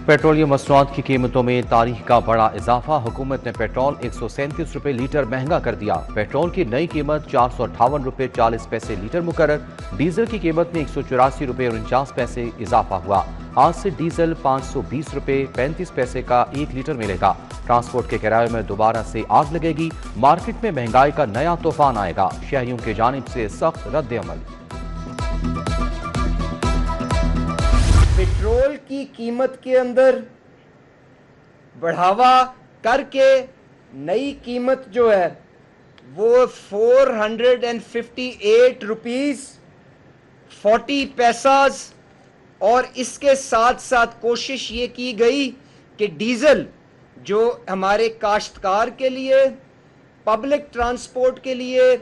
Petroleum मसनूआत की कीमतों में तारीख का बड़ा इजाफा। हुकूमत ने पेट्रोल 137 रुपये लीटर महंगा कर दिया। पेट्रोल की नई कीमत 458 रुपये 40 पैसे लीटर मुकर्रर। डीजल की कीमत में 184 रुपये 49 पैसे इजाफा हुआ। आज से डीजल 520 रुपये 35 पैसे का 1 लीटर मिलेगा। ट्रांसपोर्ट के किराए में दोबारा से आग लगेगी। मार्केट में महंगाई का नया तूफान आएगा। शहरियों की जानिब से सख्त रद्द अमल। पेट्रोल की कीमत के अंदर बढ़ावा करके नई कीमत जो है वो 458 रुपीज़ 40 पैसास और इसके साथ साथ कोशिश ये की गई कि डीज़ल जो हमारे काश्तकार के लिए, पब्लिक ट्रांसपोर्ट के लिए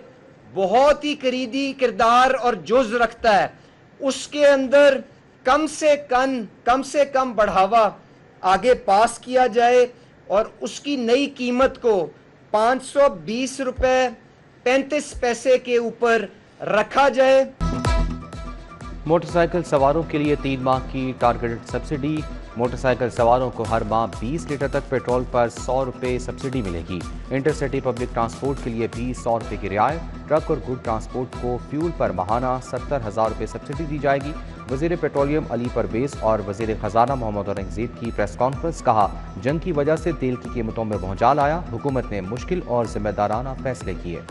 बहुत ही करीबी किरदार और जुज़ रखता है, उसके अंदर कम से कम बढ़ावा आगे पास किया जाए और उसकी नई कीमत को 520 रुपये 35 पैसे के ऊपर रखा जाए। मोटरसाइकिल सवारों के लिए 3 माह की टारगेटेड सब्सिडी। मोटरसाइकिल सवारों को हर माह 20 लीटर तक पेट्रोल पर 100 रुपये सब्सिडी मिलेगी। इंटरसिटी पब्लिक ट्रांसपोर्ट के लिए भी 100 रुपये की रियायत। ट्रक और गुड ट्रांसपोर्ट को फ्यूल पर माहाना 70,000 रुपये सब्सिडी दी जाएगी। वजीर पेट्रोलियम अली परवेज और वजीर खजाना मोहम्मद औरंगजेब की प्रेस कॉन्फ्रेंस। कहा, जंग की वजह से तेल की कीमतों में भौचाल आया। हुकूमत ने मुश्किल और जिम्मेदाराना फैसले किए।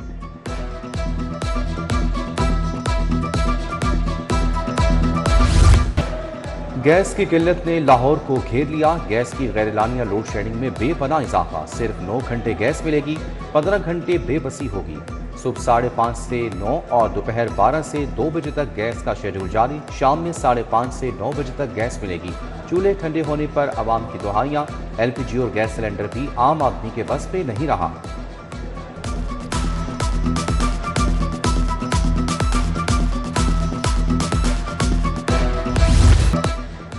गैस की किल्लत ने लाहौर को घेर लिया। गैस की गैरलानिया लोड शेडिंग में बेपनाह इजाफा। सिर्फ 9 घंटे गैस मिलेगी, 15 घंटे बेबसी होगी। सुबह 5:30 से 9 और दोपहर 12 से 2 बजे तक गैस का शेड्यूल जारी। शाम में 5:30 से 9 बजे तक गैस मिलेगी। चूल्हे ठंडे होने पर आवाम की दुहाइयां। एलपीजी और गैस सिलेंडर भी आम आदमी के बस पे नहीं रहा।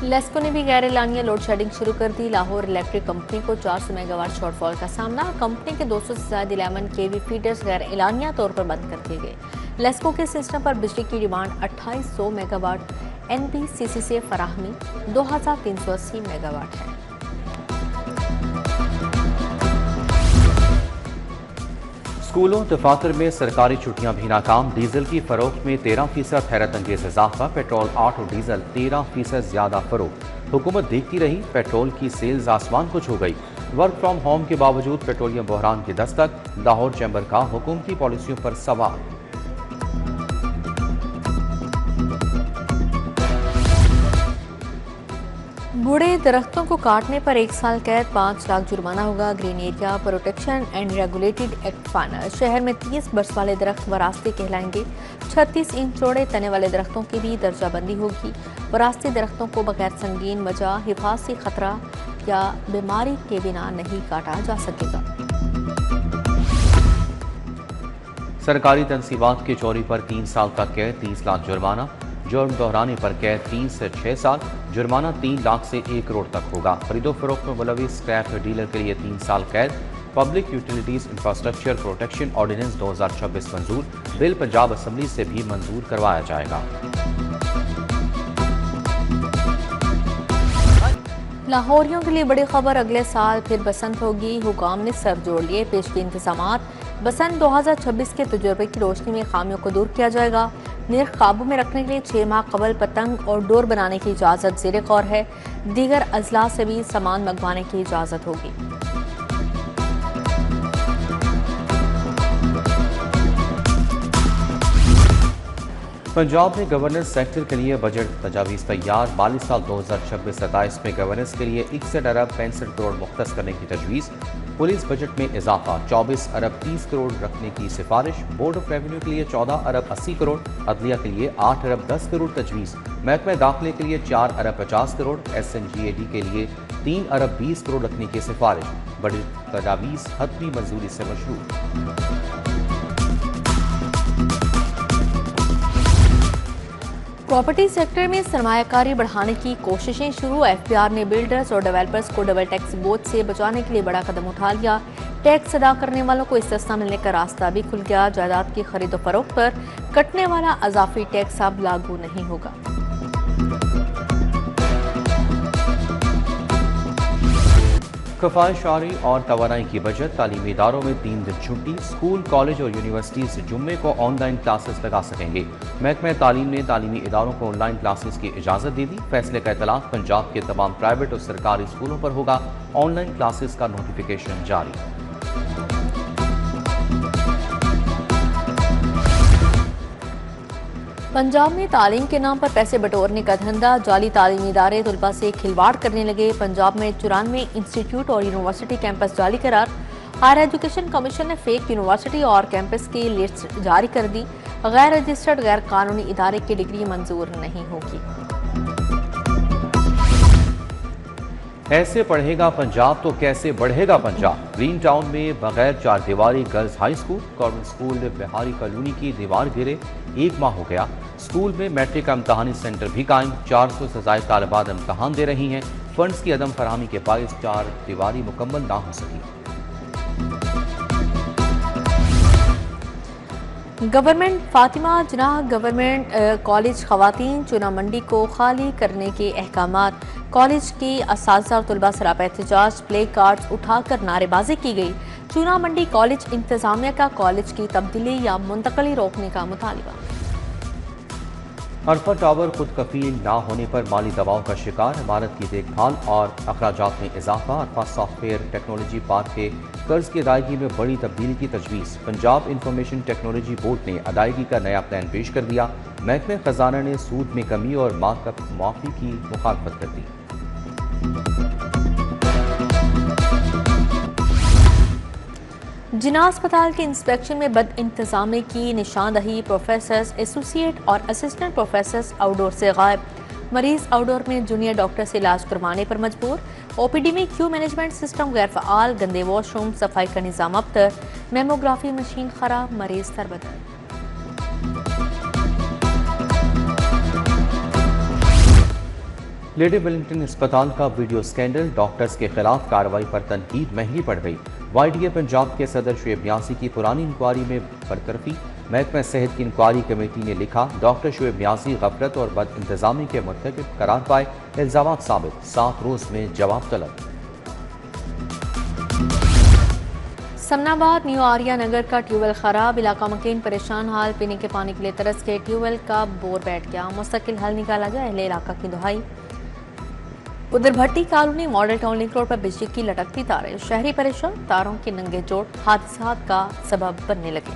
लेस्को ने भी गैर एलानिया लोड शेडिंग शुरू कर दी। लाहौर इलेक्ट्रिक कंपनी को 400 मेगावाट शॉर्टफॉल का सामना। कंपनी के 200 से ज्यादा 11 केवी फीडर्स गैर एलानिया तौर पर बंद कर दिए गए। लेस्को के सिस्टम पर बिजली की डिमांड 2800 मेगावाट एनबीसीसी से फराहमी 2380 मेगावाट है। स्कूलों दफातर में सरकारी छुट्टियां भी नाकाम। डीजल की फरोख्त में 13% हैरत अंगेज इजाफा। पेट्रोल 8 और डीजल 13% ज्यादा फरोख्त। हुकूमत देखती रही, पेट्रोल की सेल्स आसमान को छू गई। वर्क फ्रॉम होम के बावजूद पेट्रोलियम बहरान की दस्तक। लाहौर चैम्बर का हुकूमती पॉलिसियों पर सवाल। बूढ़े दरख्तों को काटने पर 1 साल कैद, 5 लाख जुर्माना होगा। Green area protection and regulated act final. शहर में 30 बरस वाले दरख्त वरासती कहलाएंगे। 36 इंच चौड़े तने वाले दरख्तों की भी दर्जाबंदी होगी। वरासती दरख्तों को बगैर संगीन वजह, हिफाजती खतरा या बीमारी के बिना नहीं काटा जा सकेगा। सरकारी तनसीबात की चोरी पर 3 साल का कैद, 30 लाख जुर्माना। जुर्म दोहराने पर कैद 3 से 6 साल। जुर्माना 3 लाख से 1 करोड़ तक होगा। खरीदो फरोख्त में मुलविस स्क्रैप डीलर के लिए 3 साल कैद। Public utilities infrastructure protection ordinance 2026 मंजूर। बिल पंजाब असम्बली से भी मंजूर करवाया जाएगा। लाहौरियों के लिए बड़ी खबर, अगले साल फिर बसंत होगी। हुकाम ने सर जोड़ लिए। पेश के इंतजामात। बसंत 2026 के तजुर्बे की रोशनी में खामियों को दूर किया जाएगा। निर्ख काबू में रखने के लिए 6 माह कबल पतंग और डोर बनाने की इजाज़त ज़ेर गौर है। दीगर अजला से भी सामान मंगवाने की इजाज़त होगी। पंजाब में गवर्नेंस सेक्टर के लिए बजट तजावीज़ तैयार। माली साल 2026-27 में गवर्नेंस के लिए 61 अरब 65 करोड़ मुख्तस करने की तजवीज़। पुलिस बजट में इजाफा, 24 अरब 30 करोड़ रखने की सिफारिश। बोर्ड ऑफ रेवेन्यू के लिए 14 अरब 80 करोड़। अदलिया के लिए 8 अरब 10 करोड़ तजवीज़। महकमे दाखिले के लिए 4 अरब 50 करोड़। SNGAD के लिए 3 अरब 20 करोड़ रखने की सिफारिश। बजट तजावीज़ हतमी मंजूरी से मशरूत। प्रॉपर्टी सेक्टर में सरमायाकारी बढ़ाने की कोशिशें शुरू। FPR ने बिल्डर्स और डेवलपर्स को डबल टैक्स बोझ से बचाने के लिए बड़ा कदम उठा लिया। टैक्स अदा करने वालों को इस्तिस्ना मिलने का रास्ता भी खुल गया। जायदाद की खरीदो फरोख्त पर कटने वाला अजाफी टैक्स अब लागू नहीं होगा। खफायशारी और तवानाई की बचत, तालीमी इदारों में 3 दिन छुट्टी, स्कूल कॉलेज और यूनिवर्सिटीज जुम्मे को ऑनलाइन क्लासेस लगा सकेंगे। महकमा तालीम ने तालीमी इदारों को ऑनलाइन क्लासेस की इजाज़त दे दी। फैसले का इतलाक पंजाब के तमाम प्राइवेट और सरकारी स्कूलों पर होगा। ऑनलाइन क्लासेस का नोटिफिकेशन जारी। पंजाब में तालीम के नाम पर पैसे बटोरने का धंधा, जाली तालीमी इदारे तलबा से खिलवाड़ करने लगे। पंजाब में 94 इंस्टीट्यूट और यूनिवर्सिटी कैंपस जाली करार। हायर एजुकेशन कमीशन ने फेक यूनिवर्सिटी और कैंपस की लिस्ट जारी कर दी। गैर रजिस्टर्ड गैर कानूनी इदारे की डिग्री मंजूर नहीं होगी। ऐसे पढ़ेगा पंजाब तो कैसे बढ़ेगा पंजाब। ग्रीन टाउन में बगैर 4 दीवारी girls high school, government school Bihari colony की दीवार गिरे 1 माह हो गया। स्कूल में मैट्रिक का इम्तहानी सेंटर भी कायम। 400 से ज़ायद तालिबात इम्तहान दे रही हैं। फंड्स की अदम फराहमी के बायस 4 दीवारी मुकम्मल ना हो सकी। Government Fatima Jinnah government college खवातीन चूना मंडी को खाली करने के अहकामात। कॉलेज की असातिज़ा और तलबा सरापा एहतजाज, प्ले कार्ड्स उठाकर नारेबाजी की गई। चूना मंडी कॉलेज इंतजामिया का कॉलेज की तब्दीली या मुंतकली रोकने का मुतालबा। अरफा टावर खुद कफील ना होने पर माली दबाव का शिकार, इमारत की देखभाल और अखराजात में इजाफा। अरफा सॉफ्टवेयर टेक्नोलॉजी पार्क के कर्ज की अदायगी में बड़ी तब्दीली की तजवीज़। पंजाब इंफॉर्मेशन टेक्नोलॉजी बोर्ड ने अदायगी का नया प्लान पेश कर दिया। महकमे खजाना ने सूद में कमी और मार्कअप माफी की मुखालफत कर दी। जिना अस्पताल के इंस्पेक्शन में बद इंतजामी की निशानदही। प्रोफेसर्स, एसोसिएट और असिस्टेंट प्रोफेसर्स आउटडोर से गायब। मरीज आउटडोर में जूनियर डॉक्टर से इलाज करवाने पर मजबूर। ओपीडी में क्यू मैनेजमेंट सिस्टम गैर फ़आल, गंदे वॉशरूम, सफाई का निज़ाम अबतर। मेमोग्राफी मशीन खराब, मरीज तरबतर। लेडी वेलिंगटन अस्पताल का वीडियो स्कैंडल, डॉक्टर्स के खिलाफ कार्रवाई पर तनकीद महंगी पड़ गई। YDA पंजाब के सदर शुएब न्यासी की पुरानी इंक्वायरी में बरतरफी। महकमा सेहत की इंक्वायरी कमेटी ने लिखा, डॉक्टर शुएब न्यासी गफलत और बद इंतजामी के मुर्तकिब करार पाए। इल्जामात साबित, 7 रोज में जवाब तलब। समनाबाद न्यू आर्या नगर का ट्यूबवेल खराब, इलाका मकीन परेशान हाल। पीने के पानी के लिए तरस के ट्यूबवेल का बोर बैठ गया। मुस्तकिल हल निकाला जाए, अहले इलाका की दुहाई। उधर Bhatti colony model town link road पर बिजली की लटकती तारें, शहरी परेशान। तारों के नंगे जोड़ हादसात का सबब बनने लगे।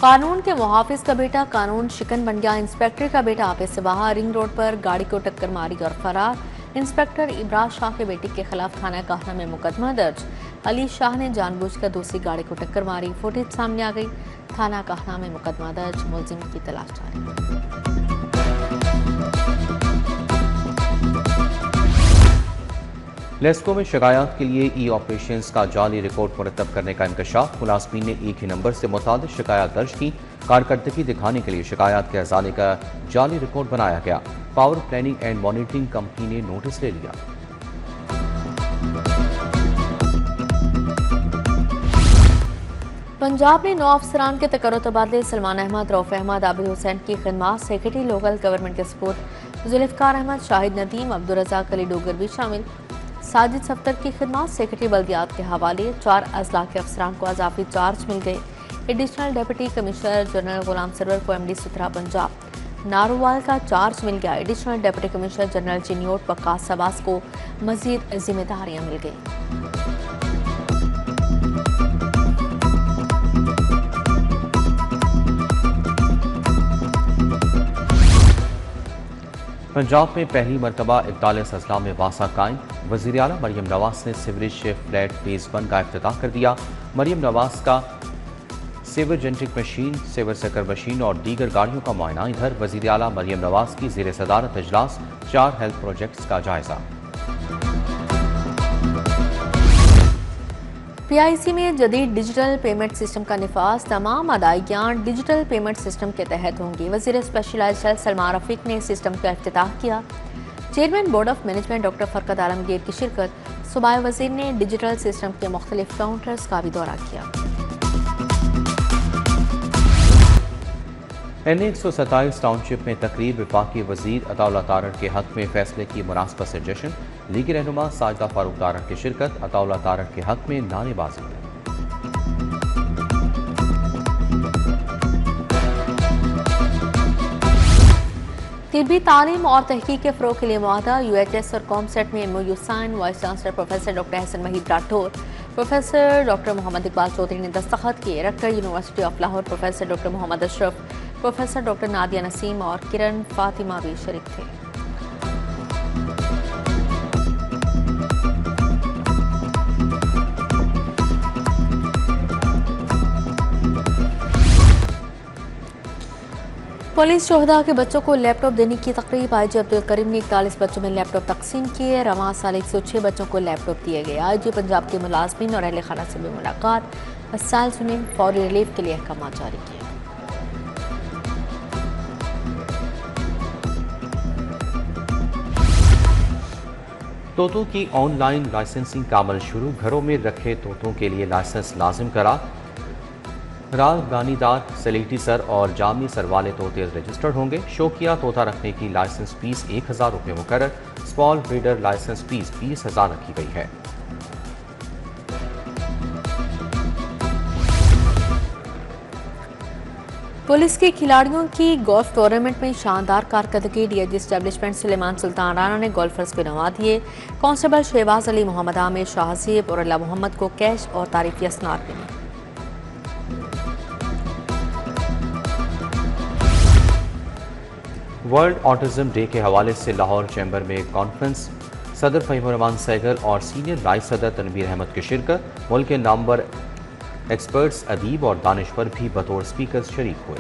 कानून के मुहाफिज का बेटा कानून शिकन बन गया। इंस्पेक्टर का बेटा आपे से बाहर, रिंग रोड पर गाड़ी को टक्कर मारी और फरार। इंस्पेक्टर इब्राज शाह के बेटे के खिलाफ थाना काहना में मुकदमा दर्ज। अली शाह ने जानबूझकर दूसरी गाड़ी को टक्कर मारी, फुटेज सामने आ गई। थाना काहना में मुकदमा दर्ज, मुलजिम की तलाश जारी। लेस्को में शिकायत के लिए ई ऑपरेशंस का जाली रिकॉर्ड मुरतब करने का इंकशाफ। मुलाजमीन ने एक ही नंबर से मुताबिक शिकायत दर्ज की। कारकर्दगी दिखाने के लिए शिकायत के हवाले का जाली रिकॉर्ड बनाया गया। Power planning and monitoring company ने नोटिस ले लिया। पंजाब ने 9 अफसरान के तकर्रो तबादले। सलमान अहमद, रऊफ अहमद, आबिद हुसैन की खिदमत सेक्रेटरी लोकल गवर्नमेंट के सपोर्ट। जुल्फकार अहमद, शाहिद नदीम, अब्दुल रज़ाक अली डोगर भी शामिल। साजिद सफ्तर की खिदमत सेक्रेटरी बल्दियात के हवाले। 4 अजला के अफसरान को अजाफी चार्ज मिल गए। Additional deputy commissioner general Ghulam Sarwar को MD सुथरा पंजाब। नारोवाल का चार्ज मिल गया। Additional deputy commissioner general Chiniot Waqas Sabas को मजीद जिम्मेदारियां मिल गई। पंजाब में पहली मरतबा 41 अजला में वासा कायम। वज़ीर आला मरियम नवाज ने सीवरेज फ्लैट फेज़ 1 का इफ्तिताह कर दिया। मरियम नवाज का सेवर जेंट्रिक मशीन, सेवर सकर मशीन और दीगर गाड़ियों का मुआयना। इधर वज़ीर आला मरियम नवाज की ज़ेर सदारत इजलास, 4 हेल्थ प्रोजेक्ट्स का जायजा। PIC में जदीद डिजिटल पेमेंट सिस्टम का निफाज। तमाम अदायगियाँ डिजिटल पेमेंट सिस्टम के तहत होंगी। वज़ीर स्पेशलाइज्ड हेल्थ सलमान रफीक ने सिस्टम का इफ्तिताह किया। Chairman board of management doctor Farhat Alamgir की शिरकत। सूबाई वज़ीर ने डिजिटल सिस्टम के मुख्तलिफ काउंटर्स का भी दौरा किया। NA-127 टाउनशिप में तकरीब वफाकी वजीर अताउल्लाह तारड़ के हक में फैसले की मुनासबत से जश्न। लीगी रहनुमा साजिदा फारूक तारड़ की शिरकत। अताउल्लाह तारड़ के हक में नारेबाजी। तिब्बी तालीम और तहकीक के फ़रोग़ के लिए मुआहदा। UHS और कॉमसेट में MOU sign. Vice chancellor professor doctor Hassan Waheed Rathore, professor doctor Muhammad Iqbal Chaudhry ने दस्तखत किए। रक्कर university of Lahore professor doctor Muhammad Ashraf, professor doctor Nadia Naseem और किरण फातिमा भी शरीक थे। पुलिस शोहदा के बच्चों को लैपटॉप देने की तकरीब। IG अब्दुल करीम ने 41 बच्चों में लैपटॉप तकसीम किए। रवां साल 106 बच्चों को लैपटॉप दिए गए। IG पंजाब के मुलाजमीन और अहले खाना से भी मुलाकात। मसाइल सुने, फौरी रिलीफ के लिए अहकाम जारी किए। तोतों की ऑनलाइन लाइसेंसिंग का अमल शुरू। घरों में रखे तोतों के लिए लाइसेंस लाजिम करा। रागानीदार, सलेटी सर और जामी सर वाले तोते रजिस्टर्ड होंगे। शौकिया तोता रखने की लाइसेंस फीस 1000 रुपये मुकर्रर। स्मॉल ब्रीडर लाइसेंस फीस 20,000 रखी गई है। पुलिस के खिलाड़ियों की गोल्फ टूर्नामेंट में शानदार कारकर्दगी। DIG एस्टेब्लिशमेंट सुलेमान सुल्तान राना ने गोल्फर्स को नवा दिए। कांस्टेबल शहबाज अली, मोहम्मद आमिर, शाहजेब और अल्लाह मोहम्मद को कैश और तारीफी असनाद मिली। वर्ल्ड ऑटिज्म डे के हवाले से लाहौर चैम्बर में कॉन्फ्रेंस। सदर फ़हीमुर-रहमान सहगल और सीनियर राइस सदर तनवीर अहमद की शिरकत। मुल्क के नामवर एक्सपर्ट्स, अदीब और दानिश्वर भी बतौर स्पीकर शरीक हुए।